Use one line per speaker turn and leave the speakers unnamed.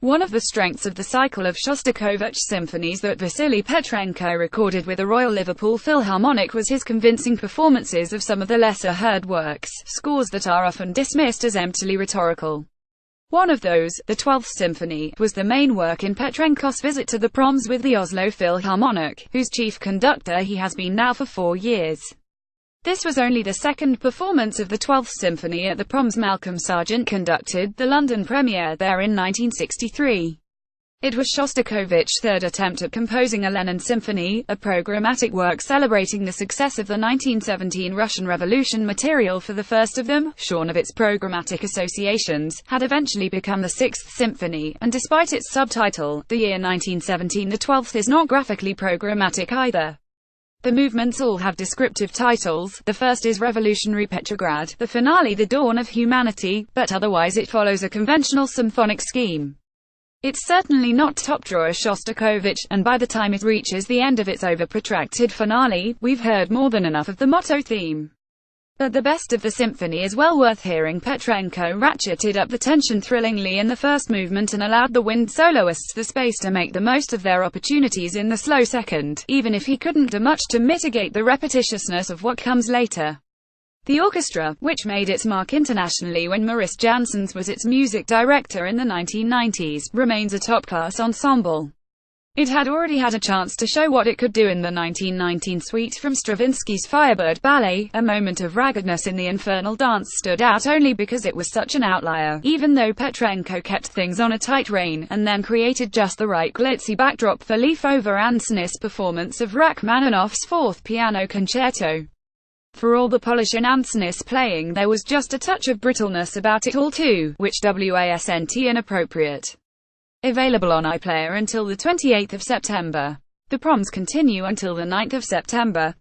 One of the strengths of the cycle of Shostakovich symphonies that Vasily Petrenko recorded with the Royal Liverpool Philharmonic was his convincing performances of some of the lesser-heard works, scores that are often dismissed as emptily rhetorical. One of those, the 12th Symphony, was the main work in Petrenko's visit to the proms with the Oslo Philharmonic, whose chief conductor he has been now for 4 years. This was only the second performance of the 12th Symphony at the proms. Malcolm Sargent conducted the London premiere there in 1963. It was Shostakovich's third attempt at composing a Lenin symphony, a programmatic work celebrating the success of the 1917 Russian Revolution. Material for the first of them, shorn of its programmatic associations, had eventually become the 6th Symphony, and despite its subtitle, The Year 1917, the 12th is not graphically programmatic either. The movements all have descriptive titles. The first is Revolutionary Petrograd, the finale The Dawn of Humanity, but otherwise it follows a conventional symphonic scheme. It's certainly not top-drawer Shostakovich, and by the time it reaches the end of its over-protracted finale, we've heard more than enough of the motto theme. But the best of the symphony is well worth hearing. Petrenko ratcheted up the tension thrillingly in the first movement and allowed the wind soloists the space to make the most of their opportunities in the slow second, even if he couldn't do much to mitigate the repetitiousness of what comes later. The orchestra, which made its mark internationally when Maurice Janssens was its music director in the 1990s, remains a top-class ensemble. It had already had a chance to show what it could do in the 1919 suite from Stravinsky's Firebird Ballet. A moment of raggedness in the Infernal Dance stood out only because it was such an outlier, even though Petrenko kept things on a tight rein, and then created just the right glitzy backdrop for leaf over Anson's performance of Rachmaninoff's Fourth Piano Concerto. For all the polish in Anson's playing, there was just a touch of brittleness about it all too, which wasn't inappropriate. Available on iPlayer until the 28th of September. The proms continue until the 9th of September.